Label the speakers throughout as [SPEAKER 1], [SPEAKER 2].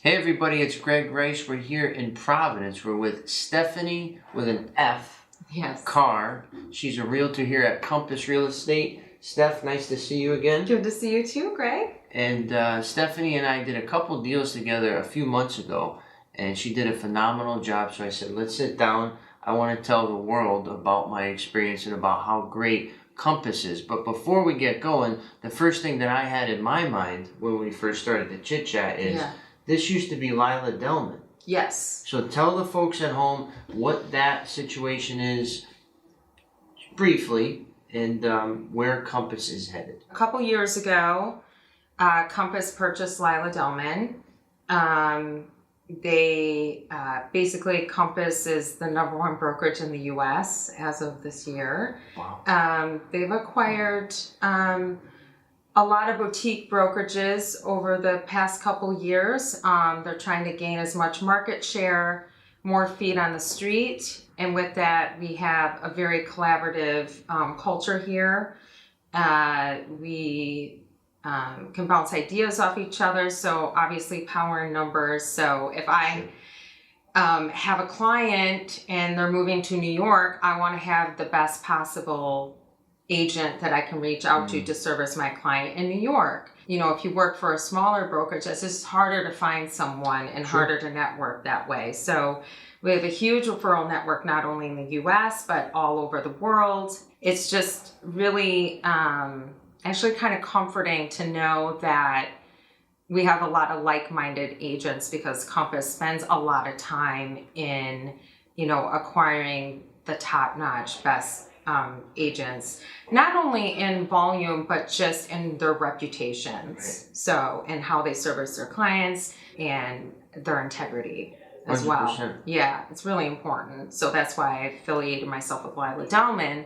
[SPEAKER 1] Hey everybody, it's Greg Rice. We're here in Providence. We're with Stefanie with an F.
[SPEAKER 2] Yes.
[SPEAKER 1] Carr. She's a realtor here at Compass Real Estate. Steph, nice to see you again.
[SPEAKER 2] Good to see you too, Greg.
[SPEAKER 1] And Stefanie and I did a couple deals together a few months ago, and she did a phenomenal job. So I said, let's sit down. I want to tell the world about my experience and about how great Compass is. But before we get going, the first thing that I had in my mind when we first started the chit chat is this used to be Lila Delman.
[SPEAKER 2] Yes.
[SPEAKER 1] So tell the folks at home what that situation is briefly and where Compass is headed.
[SPEAKER 2] A couple years ago, Compass purchased Lila Delman. Basically, Compass is the #1 brokerage in the U.S. as of this year.
[SPEAKER 1] Wow.
[SPEAKER 2] They've acquired a lot of boutique brokerages over the past couple years. They're trying to gain as much market share, more feet on the street. And with that, we have a very collaborative culture here. We can bounce ideas off each other. So obviously power in numbers. So if I have a client and they're moving to New York, I want to have the best possible agent that I can reach out to service my client in New York. You know, if you work for a smaller brokerage, it's just harder to find someone and harder to network that way. So we have a huge referral network, not only in the US, but all over the world. It's just really actually kind of comforting to know that we have a lot of like-minded agents because Compass spends a lot of time in, acquiring the top-notch best agents, not only in volume, but just in their reputations. Right. So, and how they service their clients and their integrity as 100%. Well. Yeah, it's really important. So that's why I affiliated myself with Lila Delman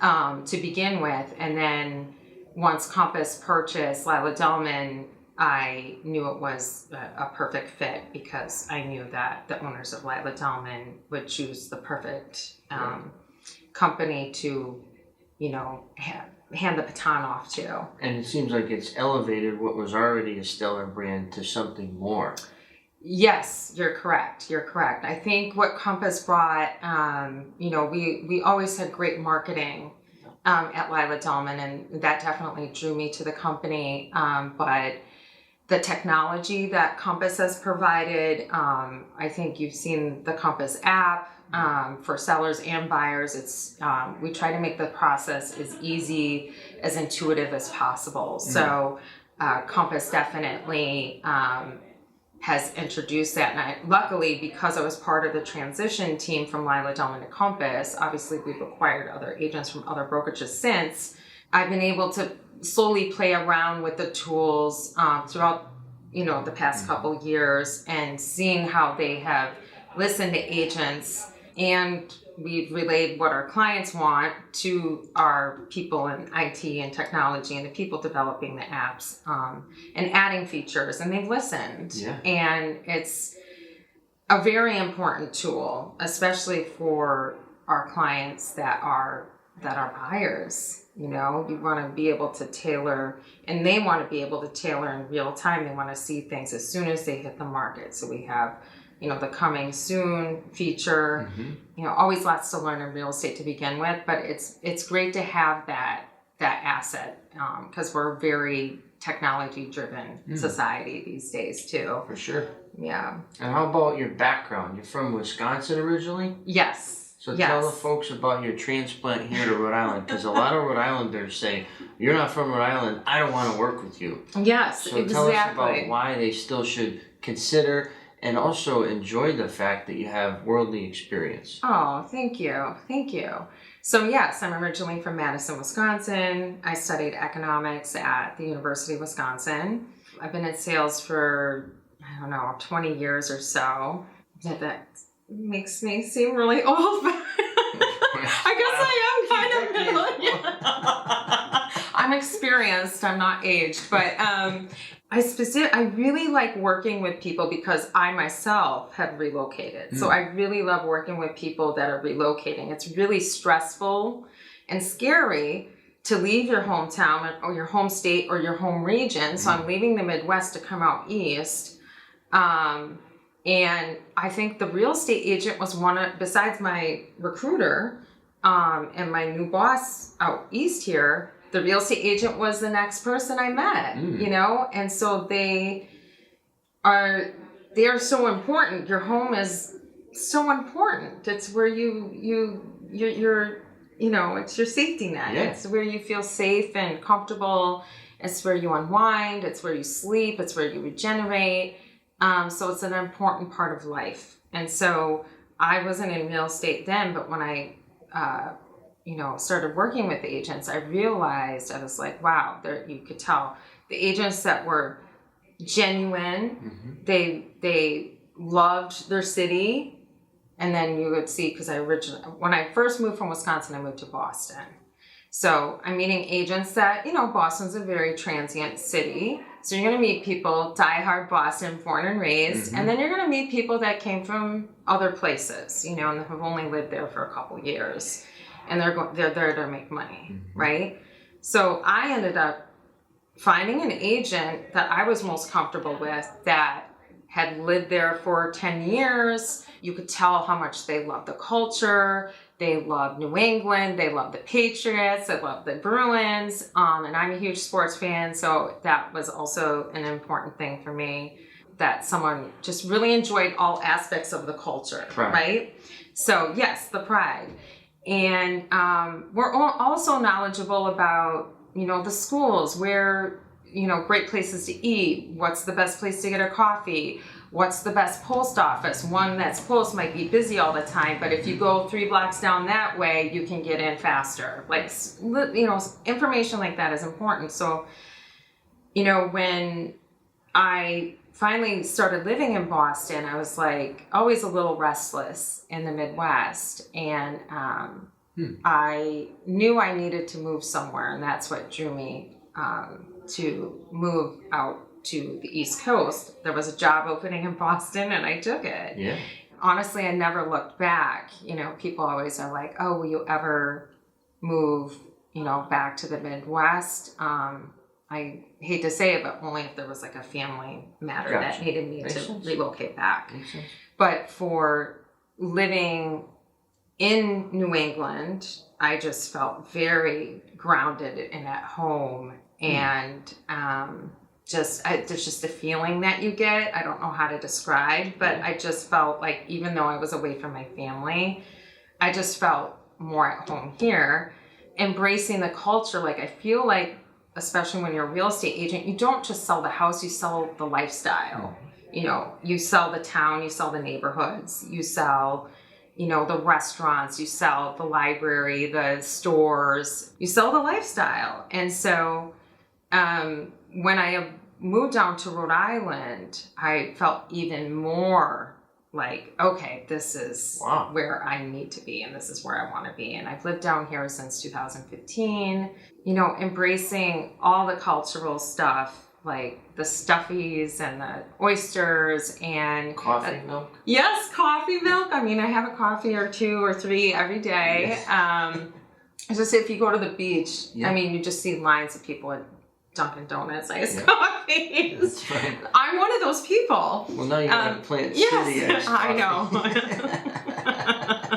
[SPEAKER 2] to begin with. And then once Compass purchased Lila Delman, I knew it was a perfect fit because I knew that the owners of Lila Delman would choose the perfect company to, hand the baton off to.
[SPEAKER 1] And it seems like it's elevated what was already a stellar brand to something more.
[SPEAKER 2] Yes, you're correct. I think what Compass brought, we always had great marketing at Lila Delman, and that definitely drew me to the company. But the technology that Compass has provided, I think you've seen the Compass app. For sellers and buyers, it's we try to make the process as easy, as intuitive as possible. So Compass definitely has introduced that, and luckily, because I was part of the transition team from Lila Delman to Compass, obviously we've acquired other agents from other brokerages since. I've been able to slowly play around with the tools throughout the past couple years and seeing how they have listened to agents. And we've relayed what our clients want to our people in IT and technology and the people developing the apps and adding features. And they've listened. Yeah. And it's a very important tool, especially for our clients that are buyers. You want to be able to tailor, and they want to be able to tailor in real time. They want to see things as soon as they hit the market. So we have the coming soon feature, always lots to learn in real estate to begin with, but it's great to have that asset because we're a very technology driven society these days too.
[SPEAKER 1] For sure.
[SPEAKER 2] Yeah.
[SPEAKER 1] And how about your background? You're from Wisconsin originally?
[SPEAKER 2] Yes.
[SPEAKER 1] So tell the folks about your transplant here to Rhode Island, because a lot of Rhode Islanders say, you're not from Rhode Island, I don't want to work with you.
[SPEAKER 2] Yes,
[SPEAKER 1] so
[SPEAKER 2] exactly.
[SPEAKER 1] Tell us about why they still should consider and also enjoy the fact that you have worldly experience.
[SPEAKER 2] Oh, thank you. So yes, I'm originally from Madison, Wisconsin. I studied economics at the University of Wisconsin. I've been in sales for, 20 years or so. That makes me seem really old, but I guess I am kind of I'm experienced, I'm not aged, but I really like working with people because I myself have relocated. So I really love working with people that are relocating. It's really stressful and scary to leave your hometown or your home state or your home region. So I'm leaving the Midwest to come out east. And I think the real estate agent was besides my recruiter, and my new boss out east here, the real estate agent was the next person I met, and so they are so important. Your home is so important. It's where you're it's your safety net.
[SPEAKER 1] Yeah.
[SPEAKER 2] It's where you feel safe and comfortable. It's where you unwind. It's where you sleep. It's where you regenerate. So it's an important part of life. And so I wasn't in real estate then, but when I, started working with agents, I realized, I was like, wow, you could tell the agents that were genuine, they loved their city. And then you would see, because when I first moved from Wisconsin, I moved to Boston. So I'm meeting agents that, Boston's a very transient city. So you're going to meet people, diehard Boston, born and raised. And then you're going to meet people that came from other places, and have only lived there for a couple years. And they're there to make money, right? So I ended up finding an agent that I was most comfortable with that had lived there for 10 years. You could tell how much they loved the culture. They love New England. They love the Patriots. They love the Bruins. And I'm a huge sports fan, so that was also an important thing for me, that someone just really enjoyed all aspects of the culture, right? So yes, the pride. And we're also knowledgeable about, the schools, where, great places to eat. What's the best place to get a coffee? What's the best post office? One that's close might be busy all the time, but if you go 3 blocks down that way, you can get in faster. Like, information like that is important. So, when I finally started living in Boston, I was like always a little restless in the Midwest. And I knew I needed to move somewhere, and that's what drew me to move out to the East Coast. There was a job opening in Boston, and I took it.
[SPEAKER 1] Yeah.
[SPEAKER 2] Honestly, I never looked back. People always are like, oh, will you ever move, back to the Midwest? I hate to say it, but only if there was like a family matter that needed me to relocate back. But for living in New England, I just felt very grounded and at home. And there's just a feeling that you get. I don't know how to describe, but I just felt like, even though I was away from my family, I just felt more at home here, embracing the culture. Like, I feel like, especially when you're a real estate agent, you don't just sell the house, you sell the lifestyle. You sell the town, you sell the neighborhoods, you sell, the restaurants, you sell the library, the stores, you sell the lifestyle. And so when I moved down to Rhode Island, I felt even more like, okay, this is where I need to be, and this is where I want to be. And I've lived down here since 2015, embracing all the cultural stuff, like the stuffies and the oysters and
[SPEAKER 1] coffee milk.
[SPEAKER 2] Yes, coffee milk. I mean, I have a coffee or 2 or 3 every day. Just if you go to the beach, I mean, you just see lines of people at Dunkin' Donuts, iced coffees.
[SPEAKER 1] That's right.
[SPEAKER 2] I'm one of those people.
[SPEAKER 1] Well, now you got to plant city
[SPEAKER 2] yes, I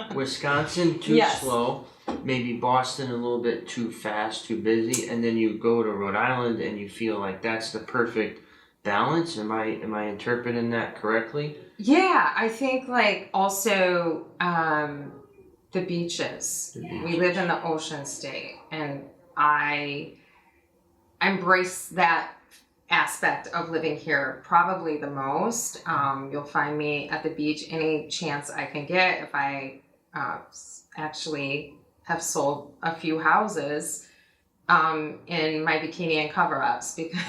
[SPEAKER 1] know. Wisconsin, too slow. Maybe Boston, a little bit too fast, too busy. And then you go to Rhode Island and you feel like that's the perfect balance. Am I interpreting that correctly? Yeah, I think like also the beaches. We live in the ocean state, and I embrace that aspect of living here probably the most. You'll find me at the beach any chance I can get. If I actually have sold a few houses in my bikini and cover-ups, because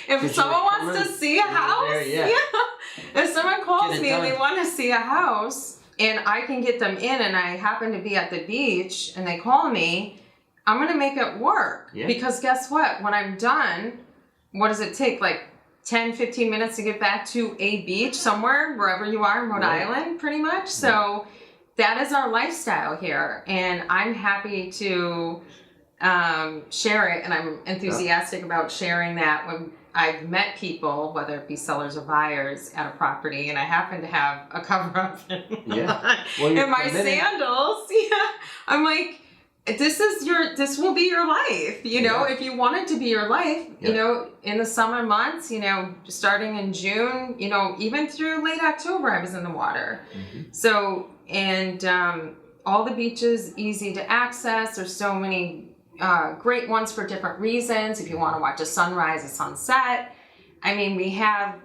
[SPEAKER 1] if someone wants to see a house, if someone calls me and they want to see a house and I can get them in, and I happen to be at the beach and they call me, I'm going to make it work. Because guess what? When I'm done, what does it take? Like 10, 15 minutes to get back to a beach somewhere, wherever you are in Rhode Island, pretty much. So that is our lifestyle here. And I'm happy to
[SPEAKER 2] share it, and I'm enthusiastic about sharing that when I've met people, whether it be sellers or buyers at a property, and I happen to have a cover up
[SPEAKER 1] Yeah. Well,
[SPEAKER 2] in my sandals. Yeah, I'm like, this will be your life, you know, if you want it to be your life, you know, in the summer months, you know, starting in June, you know, even through late October, I was in the water. So, and all the beaches, easy to access. There's so many great ones for different reasons. If you want to watch a sunrise, a sunset, I mean, we have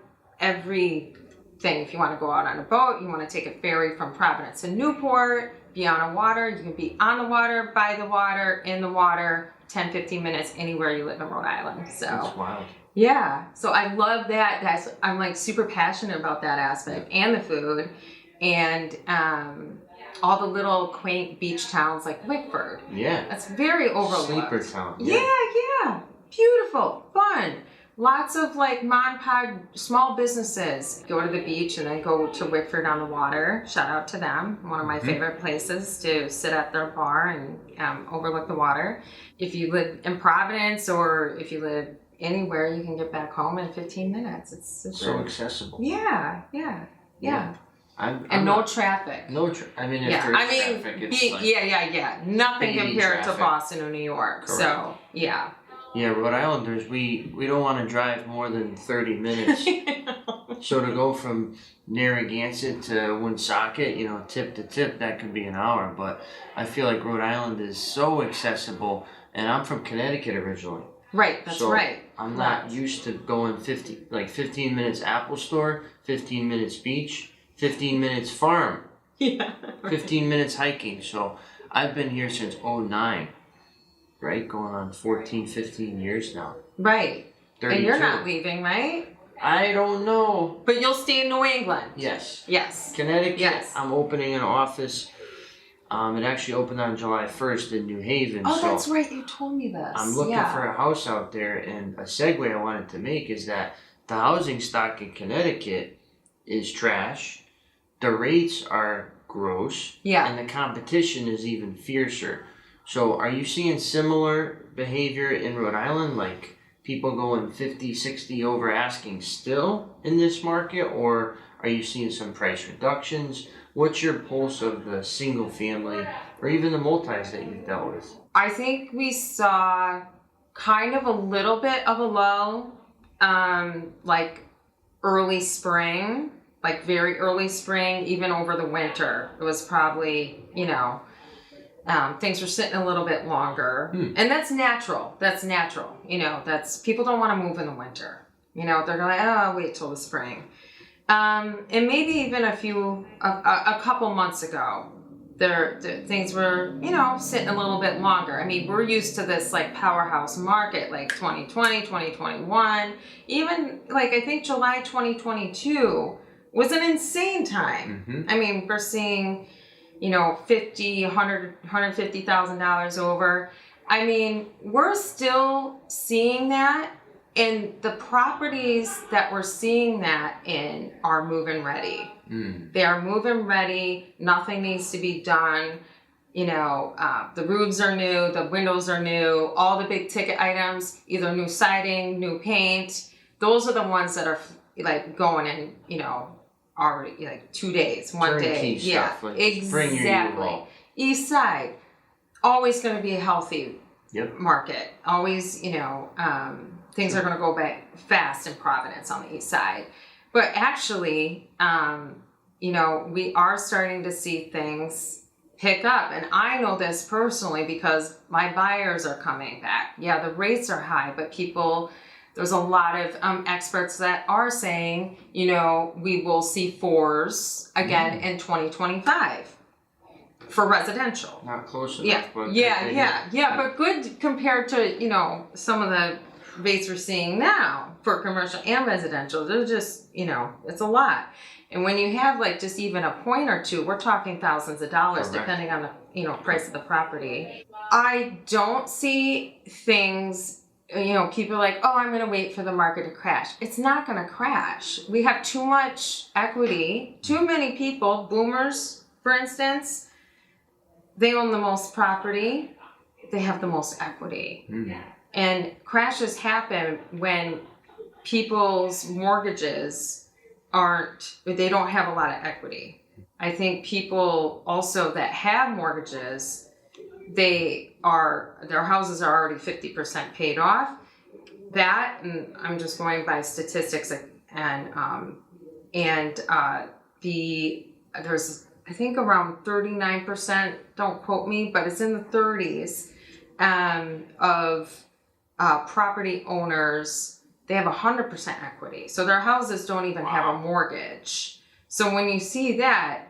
[SPEAKER 2] everything. If you want to go out on a boat, you want to take a ferry from Providence to Newport, be on a water, you can be on the water, by the water, in the water, 10, 15 minutes, anywhere you live in Rhode Island. So
[SPEAKER 1] that's wild.
[SPEAKER 2] Yeah, so I love that. I'm like super passionate about that aspect, and the food, and all the little quaint beach towns like Wickford.
[SPEAKER 1] Yeah.
[SPEAKER 2] That's very overlooked.
[SPEAKER 1] Sleeper town.
[SPEAKER 2] Yeah. Beautiful, fun. Lots of like mom and pop small businesses. Go to the beach and then go to Wickford on the water. Shout out to them. One of my favorite places to sit at their bar and overlook the water. If you live in Providence or if you live anywhere, you can get back home in 15 minutes. It's super.
[SPEAKER 1] So accessible.
[SPEAKER 2] Yeah.
[SPEAKER 1] I'm
[SPEAKER 2] no traffic.
[SPEAKER 1] I mean, if there's traffic, it's like
[SPEAKER 2] Nothing compared to
[SPEAKER 1] traffic.
[SPEAKER 2] Boston or New York.
[SPEAKER 1] Correct.
[SPEAKER 2] So, yeah.
[SPEAKER 1] Yeah, Rhode Islanders, we don't want to drive more than 30 minutes. So to go from Narragansett to Woonsocket, you know, tip to tip, that could be an hour. But I feel like Rhode Island is so accessible, and I'm from Connecticut originally.
[SPEAKER 2] Right, that's
[SPEAKER 1] so
[SPEAKER 2] right.
[SPEAKER 1] I'm not used to going 15 minutes Apple Store, 15 minutes beach, 15 minutes farm, 15 minutes hiking. So I've been here since '09. Right, going on 14, 15 years now.
[SPEAKER 2] Right.
[SPEAKER 1] 32.
[SPEAKER 2] And you're not leaving, right?
[SPEAKER 1] I don't know.
[SPEAKER 2] But you'll stay in New England.
[SPEAKER 1] Yes.
[SPEAKER 2] Connecticut.
[SPEAKER 1] Yes. I'm opening an office. It actually opened on July 1st in New Haven.
[SPEAKER 2] Oh,
[SPEAKER 1] so
[SPEAKER 2] that's right. You told me this.
[SPEAKER 1] I'm looking for a house out there, and a segue I wanted to make is that the housing stock in Connecticut is trash. The rates are gross.
[SPEAKER 2] Yeah.
[SPEAKER 1] And the competition is even fiercer. So are you seeing similar behavior in Rhode Island, like people going 50, 60 over asking still in this market, or are you seeing some price reductions? What's your pulse of the single family or even the multis that you've dealt with?
[SPEAKER 2] I think we saw kind of a little bit of a lull, like early spring, like very early spring, even over the winter. It was probably, you know, things were sitting a little bit longer, and that's natural. You know, people don't want to move in the winter. You know, they're going, oh, wait till the spring. And maybe even a couple months ago, things were, you know, sitting a little bit longer. I mean, we're used to this like powerhouse market, like 2020, 2021, even like I think July 2022 was an insane time. I mean, we're seeing, you know, $150,000 over. I mean, we're still seeing that, and the properties that we're seeing that in are move-in ready. They are move-in ready. Nothing needs to be done. You know, the roofs are new, the windows are new, all the big ticket items, either new siding, new paint. Those are the ones that are like going in, you know, already like 2 days, one day.
[SPEAKER 1] Stuff, like
[SPEAKER 2] exactly. East side, always going to be a healthy market. Always, you know, things are going to go back fast in Providence on the east side. But actually, you know, we are starting to see things pick up. And I know this personally because my buyers are coming back. Yeah, the rates are high, but there's a lot of experts that are saying, you know, we will see 4s again in 2025 for residential.
[SPEAKER 1] Not close enough, but
[SPEAKER 2] but good compared to, you know, some of the rates we're seeing now for commercial and residential. They're just, you know, it's a lot. And when you have like just even a point or two, we're talking thousands of dollars. Correct. Depending on the, you know, price of the property. I don't see things, you know, people are like, oh, I'm going to wait for the market to crash. It's not going to crash. We have too much equity, too many people, boomers, for instance, they own the most property. they have the most equity.
[SPEAKER 1] Mm.
[SPEAKER 2] And crashes happen when people's mortgages they don't have a lot of equity. I think people also that have mortgages, their houses are already 50% paid off. That, and I'm just going by statistics, there's I think around 39%, don't quote me, but it's in the 30s, of property owners, they have 100% equity. So their houses don't even have a mortgage. So when you see that,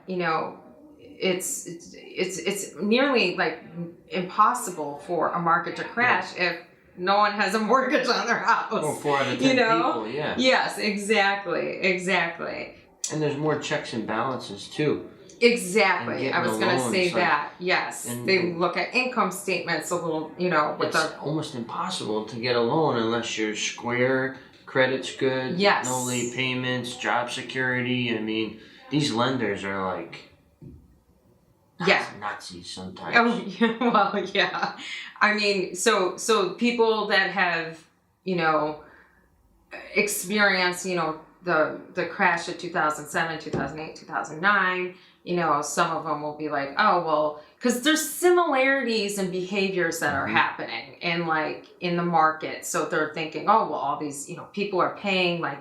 [SPEAKER 2] it's nearly like impossible for a market to crash if no one has a mortgage on their house.
[SPEAKER 1] Well, 4 out of 10 people, yeah.
[SPEAKER 2] Yes, exactly.
[SPEAKER 1] And there's more checks and balances too.
[SPEAKER 2] Exactly. I was going to say that. Yes.
[SPEAKER 1] And
[SPEAKER 2] they look at income statements a little,
[SPEAKER 1] it's almost impossible to get a loan unless you're square, credit's good,
[SPEAKER 2] yes,
[SPEAKER 1] no late payments, job security. I mean, these lenders are like Nazis sometimes.
[SPEAKER 2] Oh, yeah, well, yeah. I mean, so people that have, experienced, the crash of 2007, 2008, 2009, some of them will be like, oh, well, because there's similarities in behaviors that are happening in the market. So they're thinking, oh, well, all these, people are paying like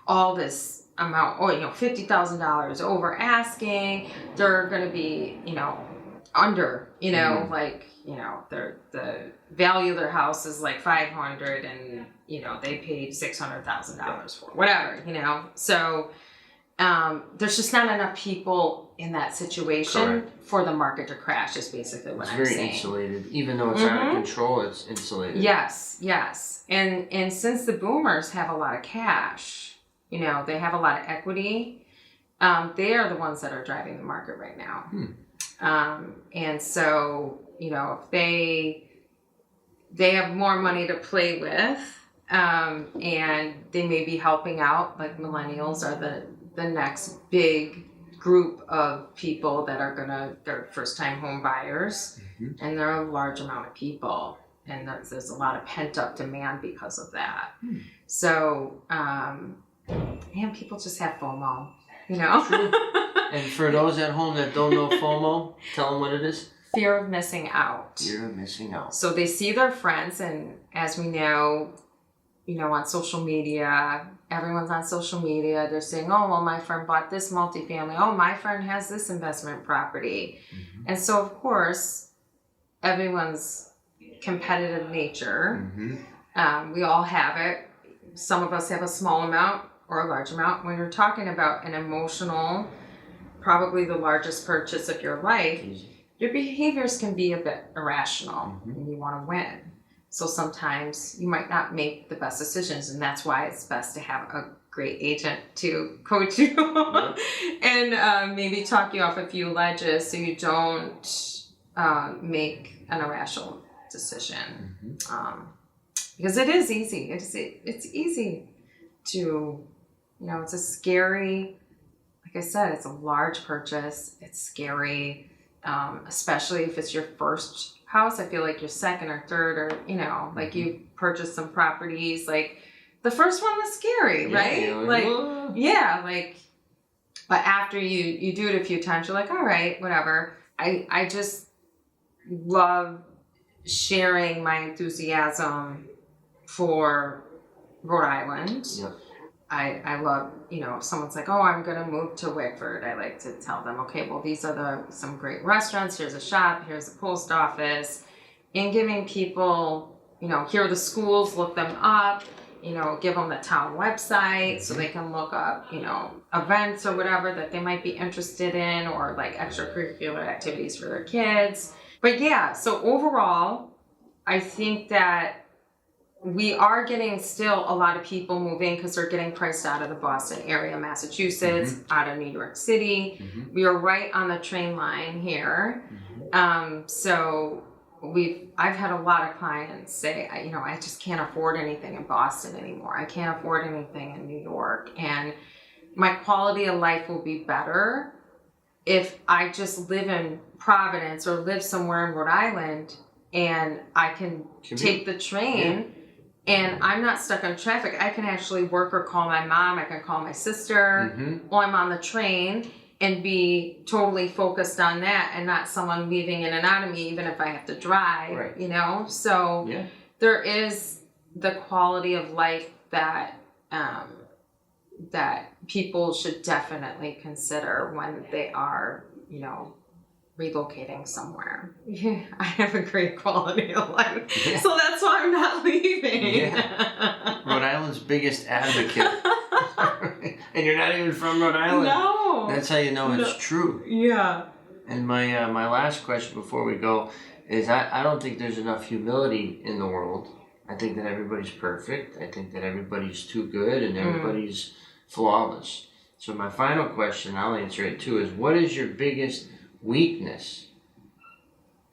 [SPEAKER 2] all this amount, $50,000 over asking. They're going to be, under, the value of their house is like $500 and, they paid $600,000 for whatever, So there's just not enough people in that situation for the market to crash is basically what I'm saying. It's
[SPEAKER 1] very insulated. Even though it's out of control, it's insulated.
[SPEAKER 2] Yes. And since the boomers have a lot of cash, they have a lot of equity, they are the ones that are driving the market right now. And so, if they have more money to play with, and they may be helping out, like millennials are the next big group of people that are they're first time home buyers, and there are a large amount of people, and there's a lot of pent up demand because of that. So, people just have FOMO,
[SPEAKER 1] True. And for those at home that don't know FOMO, tell them what it is.
[SPEAKER 2] Fear of missing out.
[SPEAKER 1] Fear of missing out.
[SPEAKER 2] So they see their friends, and as we know, on social media, everyone's on social media. They're saying, oh, well, my friend bought this multifamily. Oh, my friend has this investment property. And so, of course, everyone's competitive nature. We all have it. Some of us have a small amount or a large amount. When you're talking about an emotional, probably the largest purchase of your life, your behaviors can be a bit irrational and you want to win. So sometimes you might not make the best decisions, and that's why it's best to have a great agent to coach you and maybe talk you off a few ledges so you don't make an irrational decision. Because it is easy. It's easy to, it's a scary, like I said, it's a large purchase. It's scary, especially if it's your first house. I feel like your second or third, or like you purchased some properties, like the first one was scary, right? But after you do it a few times, you're like, all right, whatever. I just love sharing my enthusiasm for Rhode Island. I love, if someone's like, oh, I'm going to move to Wickford, I like to tell them, okay, well, these are some great restaurants. Here's a shop. Here's a post office. And giving people, here are the schools, look them up, give them the town website so they can look up, events or whatever that they might be interested in, or like extracurricular activities for their kids. But yeah, so overall, I think that we are getting still a lot of people moving because they're getting priced out of the Boston area, Massachusetts, out of New York City. We are right on the train line here. So I've had a lot of clients say, I just can't afford anything in Boston anymore. I can't afford anything in New York. And my quality of life will be better if I just live in Providence or live somewhere in Rhode Island and I can take the train and I'm not stuck on traffic. I can actually work or call my mom. I can call my sister while I'm on the train and be totally focused on that and not someone weaving in and out of me, even if I have to drive, you know? So there is the quality of life that, that people should definitely consider when they are, you know, relocating somewhere. I have a great quality of life, so that's why I'm not leaving.
[SPEAKER 1] Rhode Island's biggest advocate. And you're not even from Rhode Island.
[SPEAKER 2] No.
[SPEAKER 1] That's how you know it's true.
[SPEAKER 2] Yeah.
[SPEAKER 1] And my last question before we go is I don't think there's enough humility in the world. I think that everybody's perfect. I think that everybody's too good and everybody's flawless. So my final question, I'll answer it too, is what is your biggest weakness?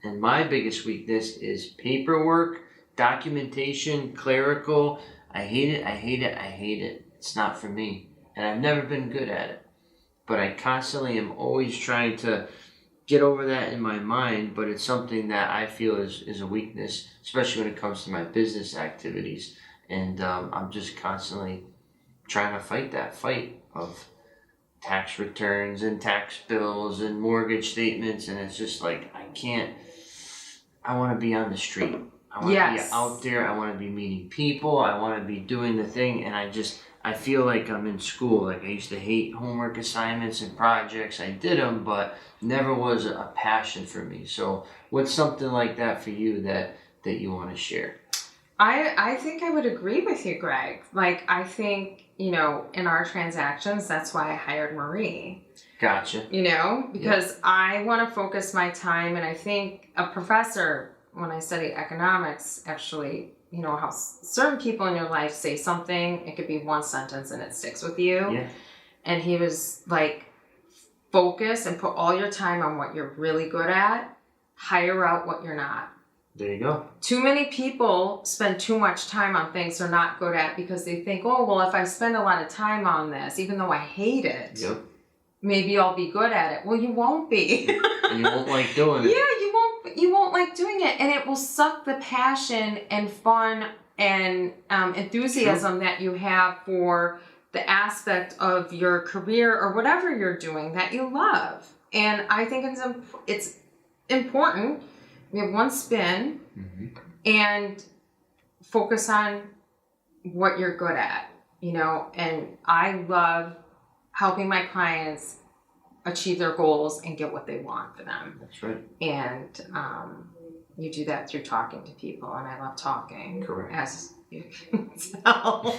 [SPEAKER 1] And my biggest weakness is paperwork, documentation, clerical. I hate it. It's not for me. And I've never been good at it. But I constantly am always trying to get over that in my mind, but it's something that I feel is a weakness, especially when it comes to my business activities. And I'm just constantly trying to fight that fight of tax returns and tax bills and mortgage statements, and it's just like I want to be on the street. I want to be out there. I want to be meeting people. I want to be doing the thing, and I feel like I'm in school. Like I used to hate homework assignments and projects. I did them, but never was a passion for me. So what's something like that for you that you want to share?
[SPEAKER 2] I think I would agree with you, Greg. Like, I think, you know, in our transactions, that's why I hired Marie.
[SPEAKER 1] Gotcha.
[SPEAKER 2] You know, because I want to focus my time, and I think a professor, when I studied economics, actually, you know, how certain people in your life say something, it could be one sentence and it sticks with you.
[SPEAKER 1] Yeah.
[SPEAKER 2] And he was like, focus and put all your time on what you're really good at, hire out what you're not.
[SPEAKER 1] There you go.
[SPEAKER 2] Too many people spend too much time on things they're not good at because they think, oh, well, if I spend a lot of time on this, even though I hate it, maybe I'll be good at it. Well, you won't be.
[SPEAKER 1] And you won't like doing it.
[SPEAKER 2] Yeah, you won't like doing it. And it will suck the passion and fun and enthusiasm that you have for the aspect of your career or whatever you're doing that you love. And I think it's important. We have one spin and focus on what you're good at, you know, and I love helping my clients achieve their goals and get what they want for them.
[SPEAKER 1] That's right.
[SPEAKER 2] And you do that through talking to people, and I love talking.
[SPEAKER 1] Correct.
[SPEAKER 2] As you can tell.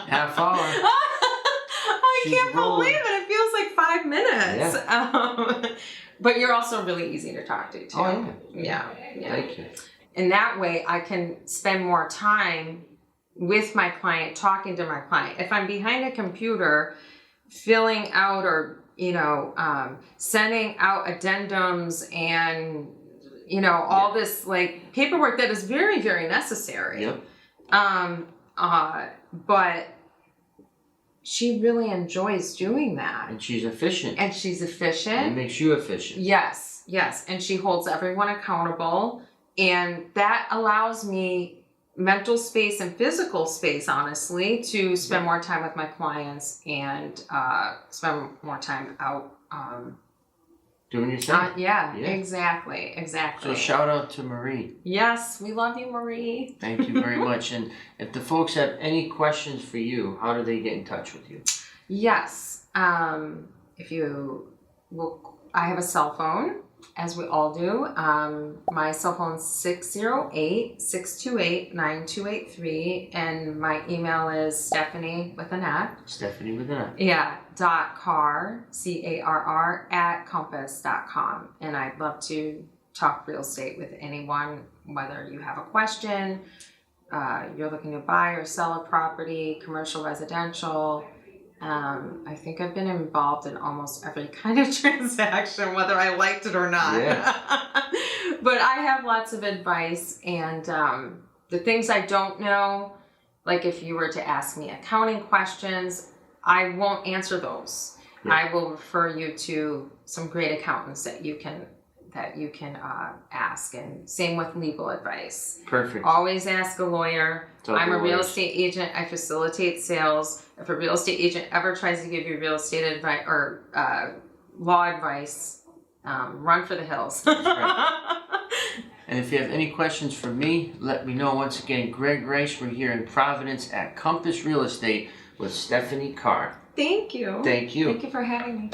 [SPEAKER 1] Half hour.
[SPEAKER 2] I can't believe it. It feels like 5 minutes.
[SPEAKER 1] Yeah.
[SPEAKER 2] But you're also really easy to talk to, too.
[SPEAKER 1] Oh,
[SPEAKER 2] yeah.
[SPEAKER 1] Thank you.
[SPEAKER 2] And that way I can spend more time with my client, talking to my client. If I'm behind a computer, filling out or, you know, sending out addendums and, you know, all this like paperwork that is very, very necessary. But she really enjoys doing that.
[SPEAKER 1] And she's efficient.
[SPEAKER 2] And
[SPEAKER 1] it makes you efficient.
[SPEAKER 2] Yes. And she holds everyone accountable. And that allows me mental space and physical space, honestly, to spend more time with my clients and spend more time out.
[SPEAKER 1] Doing your thing.
[SPEAKER 2] Yeah, exactly.
[SPEAKER 1] So shout out to Marie.
[SPEAKER 2] Yes, we love you, Marie.
[SPEAKER 1] Thank you very much. And if the folks have any questions for you, how do they get in touch with you?
[SPEAKER 2] Yes. I have a cell phone, as we all do. My cell phone is 608-628-9283, and my email is Stefanie with an F.
[SPEAKER 1] Stefanie with an F.
[SPEAKER 2] Yeah, .carr, CARR, @compass.com. And I'd love to talk real estate with anyone, whether you have a question, you're looking to buy or sell a property, commercial, residential. I think I've been involved in almost every kind of transaction, whether I liked it or not.
[SPEAKER 1] Yeah.
[SPEAKER 2] But I have lots of advice, and the things I don't know, like if you were to ask me accounting questions, I won't answer those.
[SPEAKER 1] Yeah.
[SPEAKER 2] I will refer you to some great accountants that that you can ask, and same with legal advice.
[SPEAKER 1] Perfect.
[SPEAKER 2] Always ask a lawyer.
[SPEAKER 1] Talk
[SPEAKER 2] I'm
[SPEAKER 1] to
[SPEAKER 2] a real
[SPEAKER 1] lawyers.
[SPEAKER 2] estate agent. I facilitate sales. If a real estate agent ever tries to give you real estate advice or law advice, run for the hills.
[SPEAKER 1] And if you have any questions for me, let me know. Once again, Greg Rice, we're here in Providence at Compass Real Estate with Stefanie Carr.
[SPEAKER 2] Thank you.
[SPEAKER 1] Thank you.
[SPEAKER 2] Thank you for having me.